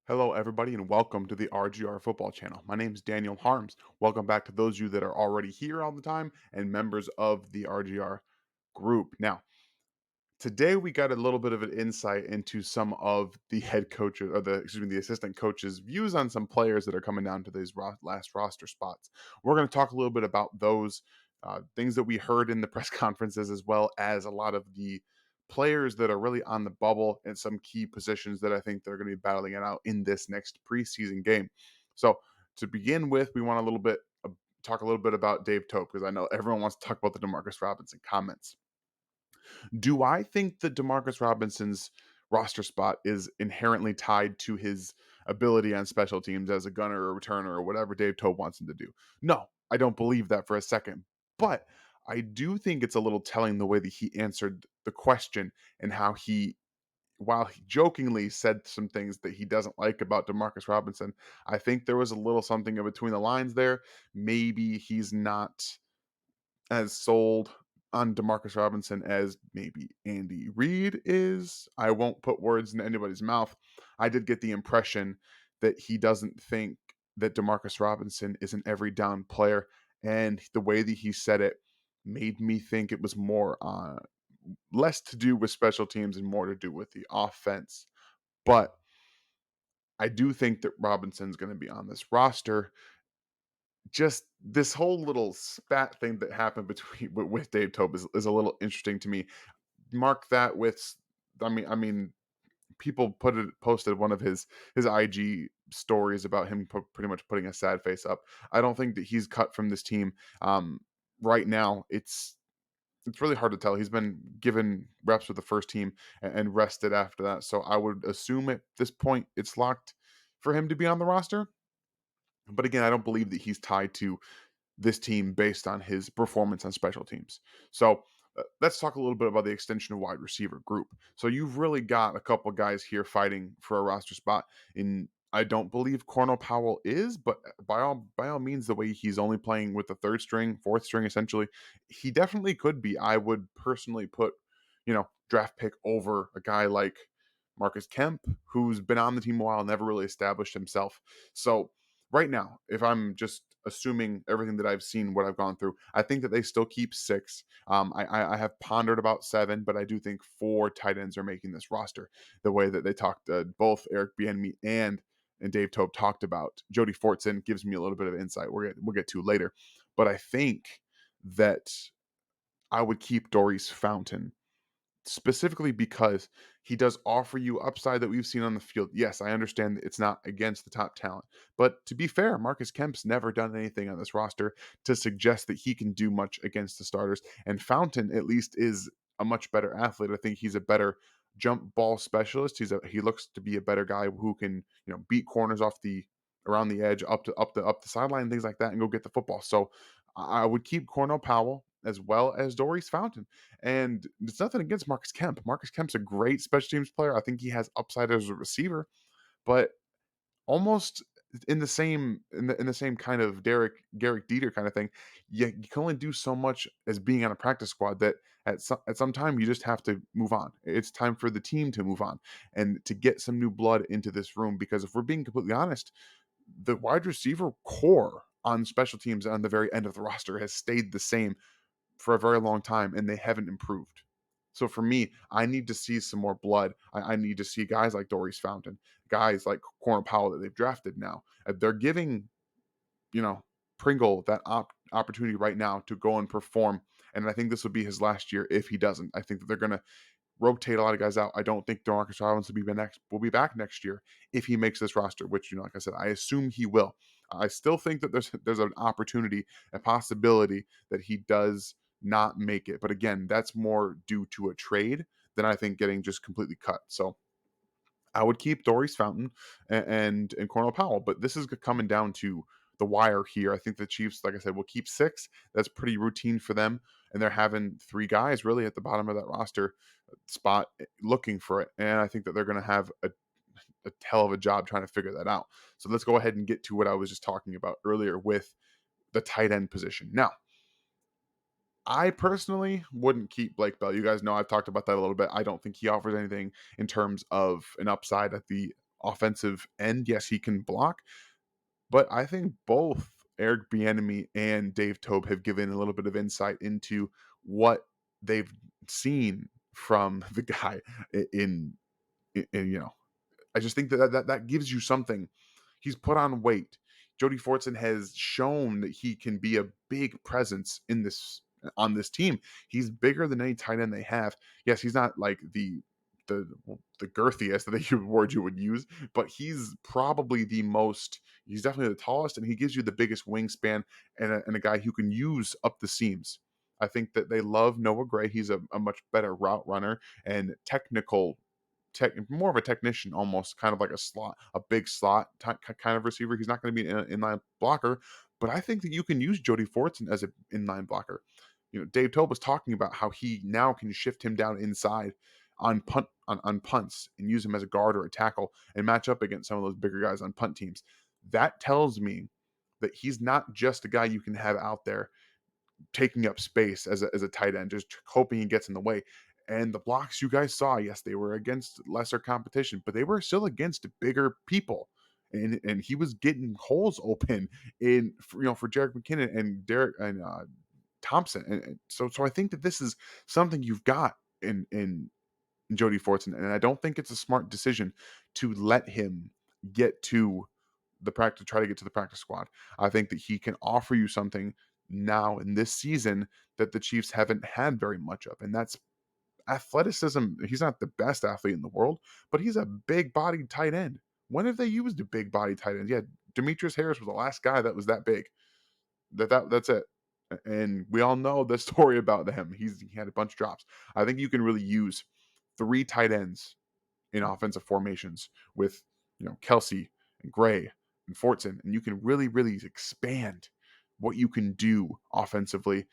Hello, everybody, and welcome to the RGR Football Channel. My name is Daniel Harms. Welcome back to those of you that are already here all the time and members of the RGR group. Now, today we got a little bit of an insight into some of the head coaches or the assistant coaches' views on some players that are coming down to these last roster spots. We're going to talk a little bit about those things that we heard in the press conferences, as well as a lot of the players that are really on the bubble and some key positions that I think they're going to be battling it out in this next preseason game. So to begin with, we want a little bit talk a little bit about Dave Tope because I know everyone wants to talk about the Demarcus Robinson comments. Do I think that Demarcus Robinson's roster spot is inherently tied to his ability on special teams as a gunner or returner or whatever Dave Tobe wants him to do? No, I don't believe that for a second. But I do think it's a little telling the way that he answered the question and how while he jokingly said some things that he doesn't like about Demarcus Robinson, I think there was a little something in between the lines there. Maybe he's not as sold on Demarcus Robinson as maybe Andy Reid is. I won't put words in anybody's mouth. I did get the impression that he doesn't think that Demarcus Robinson is an every down player, and the way that he said it made me think it was more less to do with special teams and more to do with the offense. But I do think that Robinson's going to be on this roster. Just this whole little spat thing that happened between with Dave Tobe is a little interesting to me. Mark that with, I mean, people posted one of his IG stories about him pretty much putting a sad face up. I don't think that he's cut from this team. Right now, it's really hard to tell. He's been given reps with the first team and rested after that. So I would assume at this point it's locked for him to be on the roster. But again, I don't believe that he's tied to this team based on his performance on special teams. So let's talk a little bit about the extension of wide receiver group. So you've really got a couple guys here fighting for a roster spot. In I don't believe Cornell Powell is, but by all means, the way he's only playing with the third string, fourth string, essentially, he definitely could be. I would personally put, draft pick over a guy like Marcus Kemp, who's been on the team a while, never really established himself. So right now, if I'm just assuming everything that I've seen, what I've gone through, I think that they still keep six. I have pondered about seven, but I do think four tight ends are making this roster. The way that they talked, both Eric Bieniemy and Dave Tobe talked about Jody Fortson gives me a little bit of insight. We'll get to later, but I think that I would keep Doris Fountain specifically because he does offer you upside that we've seen on the field. Yes, I understand that it's not against the top talent, but to be fair, Marcus Kemp's never done anything on this roster to suggest that he can do much against the starters. And Fountain, at least, is a much better athlete. I think he's a better jump ball specialist. He looks to be a better guy who can beat corners off the around the edge up the sideline, things like that, and go get the football. So I would keep Cornell Powell as well as Doris Fountain. And it's nothing against Marcus Kemp. Marcus Kemp's a great special teams player. I think he has upside as a receiver, but almost in the same kind of Derek Garrick Dieter kind of thing. You can only do so much as being on a practice squad that at some time you just have to move on. It's time for the team to move on and to get some new blood into this room. Because if we're being completely honest, the wide receiver core on special teams on the very end of the roster has stayed the same for a very long time and they haven't improved. So for me, I need to see some more blood. I need to see guys like Doris Fountain, guys like Corner Powell that they've drafted now. They're giving, you know, Pringle that opportunity right now to go and perform. And I think this will be his last year if he doesn't. I think that they're going to rotate a lot of guys out. I don't think Demarcus Robinson will be back next year if he makes this roster, which like I said, I assume he will. I still think that there's an opportunity, a possibility that he does not make it. But again, that's more due to a trade than I think getting just completely cut. So I would keep Doris Fountain and Cornell Powell, but this is coming down to the wire here. I think the Chiefs, like I said, will keep six. That's pretty routine for them, and they're having three guys really at the bottom of that roster spot looking for it. And I think that they're going to have a hell of a job trying to figure that out. So let's go ahead and get to what I was just talking about earlier with the tight end position. Now, I personally wouldn't keep Blake Bell. You guys know I've talked about that a little bit. I don't think he offers anything in terms of an upside at the offensive end. Yes, he can block, but I think both Eric Bieniemy and Dave Tobe have given a little bit of insight into what they've seen from the guy in, you know, I just think that gives you something. He's put on weight. Jody Fortson has shown that he can be a big presence in this on this team. He's bigger than any tight end they have. Yes, he's not like the girthiest, the word you would use, but he's probably the most. He's definitely the tallest, and he gives you the biggest wingspan and a guy who can use up the seams. I think that they love Noah Gray. He's a much better route runner and technical more of a technician, almost kind of like a slot, a big slot kind of receiver. He's not going to be an inline blocker, but I think that you can use Jody Fortson as an inline blocker. Dave Tobe was talking about how he now can shift him down inside on punts and use him as a guard or a tackle and match up against some of those bigger guys on punt teams. That tells me that he's not just a guy you can have out there taking up space as a tight end, just hoping he gets in the way. And the blocks you guys saw, yes, they were against lesser competition, but they were still against bigger people. And he was getting holes open for Jarek McKinnon and Derek and Thompson. And so I think that this is something you've got in Jody Fortson. And I don't think it's a smart decision to let him get to try to get to the practice squad. I think that he can offer you something now in this season that the Chiefs haven't had very much of, and that's athleticism. He's not the best athlete in the world, but he's a big bodied tight end. When have they used a big body tight end? Yeah, Demetrius Harris was the last guy that was that big. That's it. And we all know the story about him. He had a bunch of drops. I think you can really use three tight ends in offensive formations with Kelsey and Gray and Fortson, and you can really, really expand what you can do offensively,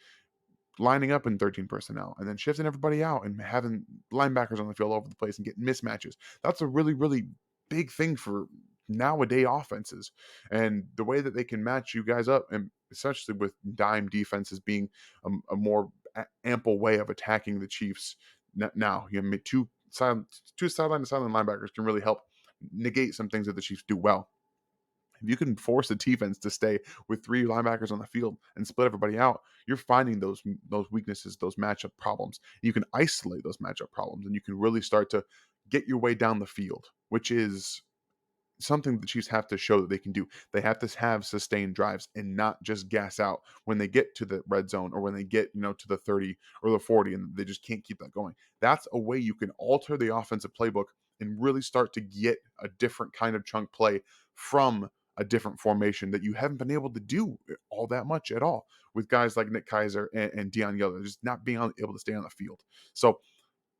lining up in 13 personnel and then shifting everybody out and having linebackers on the field all over the place and getting mismatches. That's a really, really big thing for nowadays offenses, and the way that they can match you guys up, and especially with dime defenses being a more ample way of attacking the Chiefs now. Two sideline to sideline linebackers can really help negate some things that the Chiefs do well. If you can force a defense to stay with three linebackers on the field and split everybody out, you're finding those weaknesses, those matchup problems. You can isolate those matchup problems, and you can really start to get your way down the field, which is something the Chiefs have to show that they can do. They have to have sustained drives and not just gas out when they get to the red zone or when they get, to the 30 or the 40 and they just can't keep that going. That's a way you can alter the offensive playbook and really start to get a different kind of chunk play from a different formation that you haven't been able to do all that much at all with guys like Nick Keiser and Deion Yeller just not being able to stay on the field. So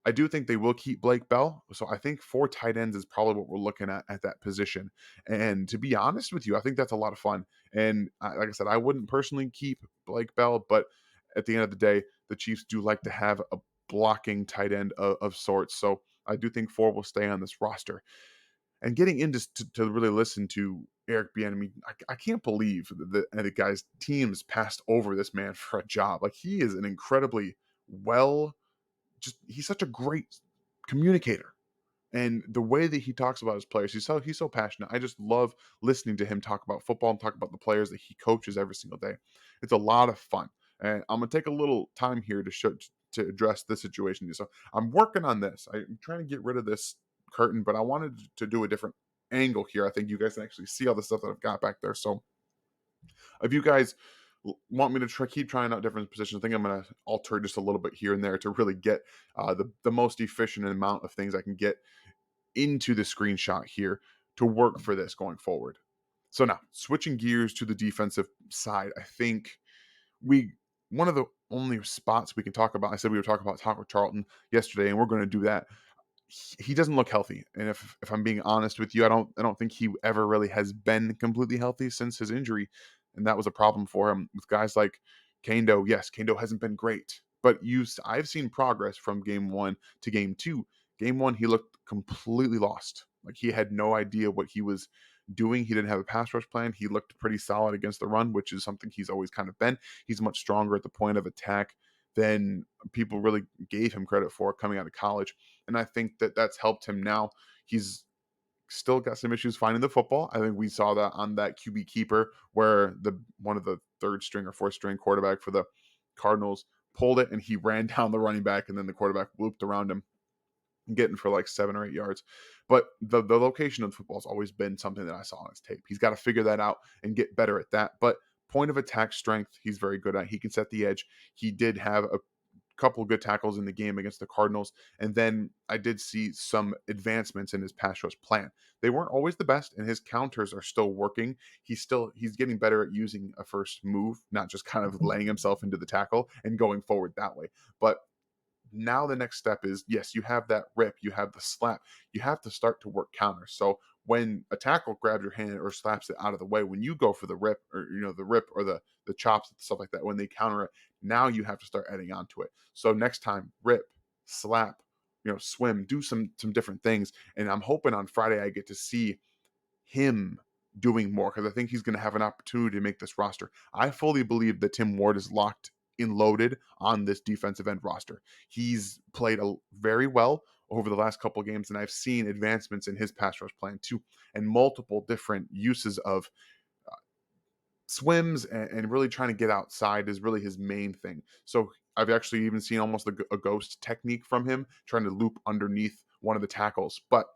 I do think they will keep Blake Bell. So I think four tight ends is probably what we're looking at that position. And to be honest with you, I think that's a lot of fun. And like I said, I wouldn't personally keep Blake Bell, but at the end of the day, the Chiefs do like to have a blocking tight end of sorts. So I do think four will stay on this roster. And getting into to really listen to Eric Bieniemy, I can't believe that the guy's teams passed over this man for a job. Like, he is an incredibly well he's such a great communicator. And the way that he talks about his players, he's so passionate. I just love listening to him talk about football and talk about the players that he coaches every single day. It's a lot of fun. And I'm gonna take a little time here to address this situation. So I'm working on this. I'm trying to get rid of this curtain, but I wanted to do a different angle here. I think you guys can actually see all the stuff that I've got back there. So if you guys want me to keep trying out different positions, I think I'm going to alter just a little bit here and there to really get the most efficient amount of things I can get into the screenshot here to work for this going forward. So now, switching gears to the defensive side, I think one of the only spots we can talk about, I said we were talking about Taco Charlton yesterday, and we're going to do that. He doesn't look healthy, and if I'm being honest with you, I don't think he ever really has been completely healthy since his injury, and that was a problem for him with guys like Kando. Yes, Kando hasn't been great, but I've seen progress from game one to game two. Game one, he looked completely lost, like he had no idea what he was doing. He didn't have a pass rush plan. He looked pretty solid against the run, which is something he's always kind of been. He's much stronger at the point of attack than people really gave him credit for coming out of college. And I think that that's helped him now. He's still got some issues finding the football. I think we saw that on that QB keeper where the one of the third string or fourth string quarterback for the Cardinals pulled it and he ran down the running back and then the quarterback looped around him getting for like 7 or 8 yards. But the location of the football has always been something that I saw on his tape. He's got to figure that out and get better at that. But point of attack strength, he's very good at. He can set the edge. He did have a couple good tackles in the game against the Cardinals. And then I did see some advancements in his pass rush plan. They weren't always the best, and his counters are still working. He's getting better at using a first move, not just kind of laying himself into the tackle and going forward that way. But now the next step is, yes, you have that rip, you have the slap, you have to start to work counters. So when a tackle grabs your hand or slaps it out of the way, when you go for the rip or the rip or the chops and stuff like that, when they counter it, now you have to start adding on to it. So next time, rip, slap, swim, do some different things. And I'm hoping on Friday I get to see him doing more because I think he's going to have an opportunity to make this roster. I fully believe that Tim Ward is locked and loaded on this defensive end roster. He's played very well over the last couple of games, and I've seen advancements in his pass rush plan too, and multiple different uses of swims and really trying to get outside is really his main thing. So I've actually even seen almost a ghost technique from him trying to loop underneath one of the tackles, but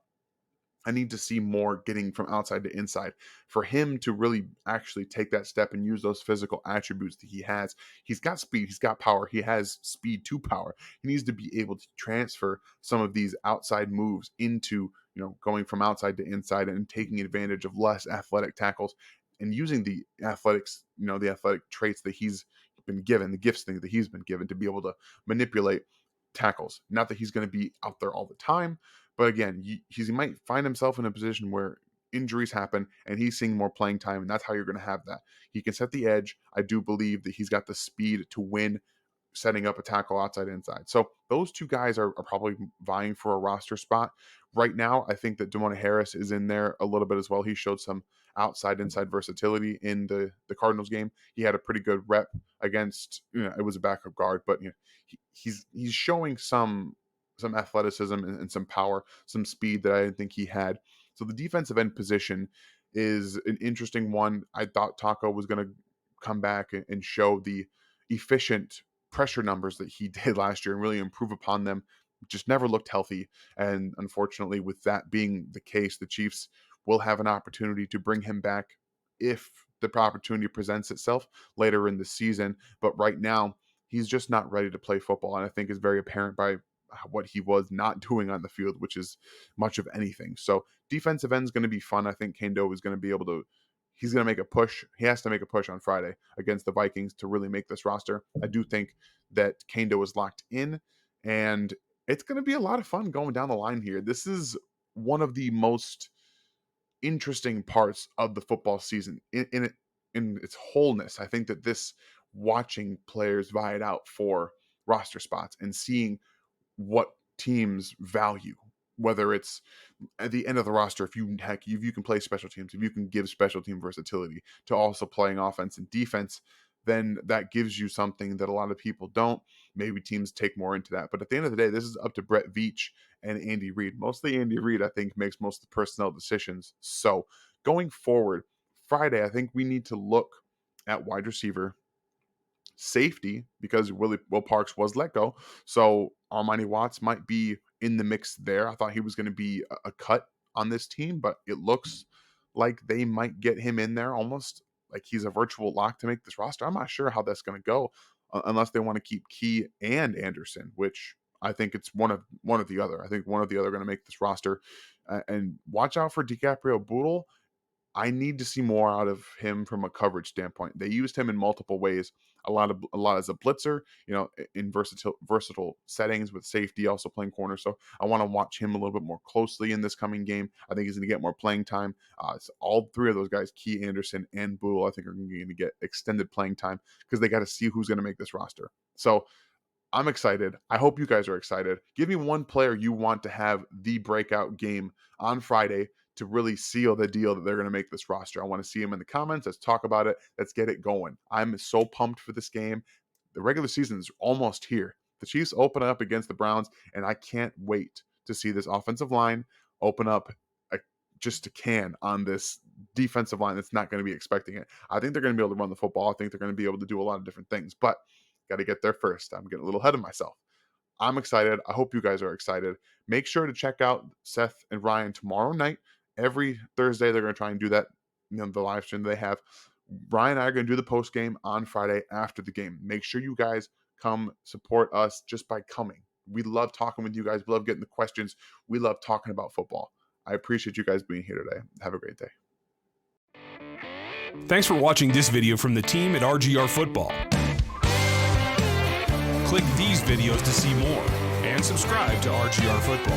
I need to see more getting from outside to inside for him to really actually take that step and use those physical attributes that he has. He's got speed, he's got power, he has speed to power. He needs to be able to transfer some of these outside moves into, going from outside to inside and taking advantage of less athletic tackles and using the athletics, the athletic traits that he's been given, the gifts thing that he's been given to be able to manipulate tackles. Not that he's going to be out there all the time, but again, he might find himself in a position where injuries happen and he's seeing more playing time, and that's how you're going to have that. He can set the edge. I do believe that he's got the speed to win setting up a tackle outside inside. So those two guys are probably vying for a roster spot. Right now, I think that Demone Harris is in there a little bit as well. He showed some outside inside versatility in the Cardinals game. He had a pretty good rep against, it was a backup guard, but he's showing some athleticism and some power, some speed that I didn't think he had. So the defensive end position is an interesting one. I thought Taco was going to come back and show the efficient pressure numbers that he did last year and really improve upon them. Just never looked healthy. And unfortunately, with that being the case, the Chiefs will have an opportunity to bring him back if the opportunity presents itself later in the season. But right now, he's just not ready to play football. And I think is very apparent by what he was not doing on the field, which is much of anything. So defensive end is going to be fun. I think Kendo is going to be able to. He's going to make a push. He has to make a push on Friday against the Vikings to really make this roster. I do think that Kendo is locked in, and it's going to be a lot of fun going down the line here. This is one of the most interesting parts of the football season in its wholeness. I think that this watching players vie it out for roster spots and seeing what teams value, whether it's at the end of the roster, if you can play special teams, if you can give special team versatility to also playing offense and defense, then that gives you something that a lot of people don't. Maybe teams take more into that. But at the end of the day, this is up to Brett Veach and Andy Reid. Mostly Andy Reid, I think, makes most of the personnel decisions. So going forward, Friday, I think we need to look at wide receiver, safety, because Will Parks was let go. So Armani Watts might be in the mix there. I thought he was going to be a cut on this team, but it looks like they might get him in there almost like he's a virtual lock to make this roster. I'm not sure how that's going to go unless they want to keep Key and Anderson, which I think it's one of the other. I think one of the other going to make this roster. And watch out for DiCaprio Boodle. I need to see more out of him from a coverage standpoint. They used him in multiple ways. A lot as a blitzer, in versatile settings with safety, also playing corner. So I want to watch him a little bit more closely in this coming game. I think he's going to get more playing time. So all three of those guys, Key, Anderson, and Boodle, I think are going to get extended playing time because they got to see who's going to make this roster. So I'm excited. I hope you guys are excited. Give me one player you want to have the breakout game on Friday to really seal the deal that they're going to make this roster. I want to see them in the comments. Let's talk about it. Let's get it going. I'm so pumped for this game. The regular season is almost here. The Chiefs open up against the Browns, and I can't wait to see this offensive line open up just a can on this defensive line that's not going to be expecting it. I think they're going to be able to run the football. I think they're going to be able to do a lot of different things, but got to get there first. I'm getting a little ahead of myself. I'm excited. I hope you guys are excited. Make sure to check out Seth and Ryan tomorrow night. Every Thursday, they're going to try and do that, the live stream they have. Ryan and I are going to do the post game on Friday after the game. Make sure you guys come support us just by coming. We love talking with you guys. We love getting the questions. We love talking about football. I appreciate you guys being here today. Have a great day. Thanks for watching this video from the team at RGR Football. Click these videos to see more and subscribe to RGR Football.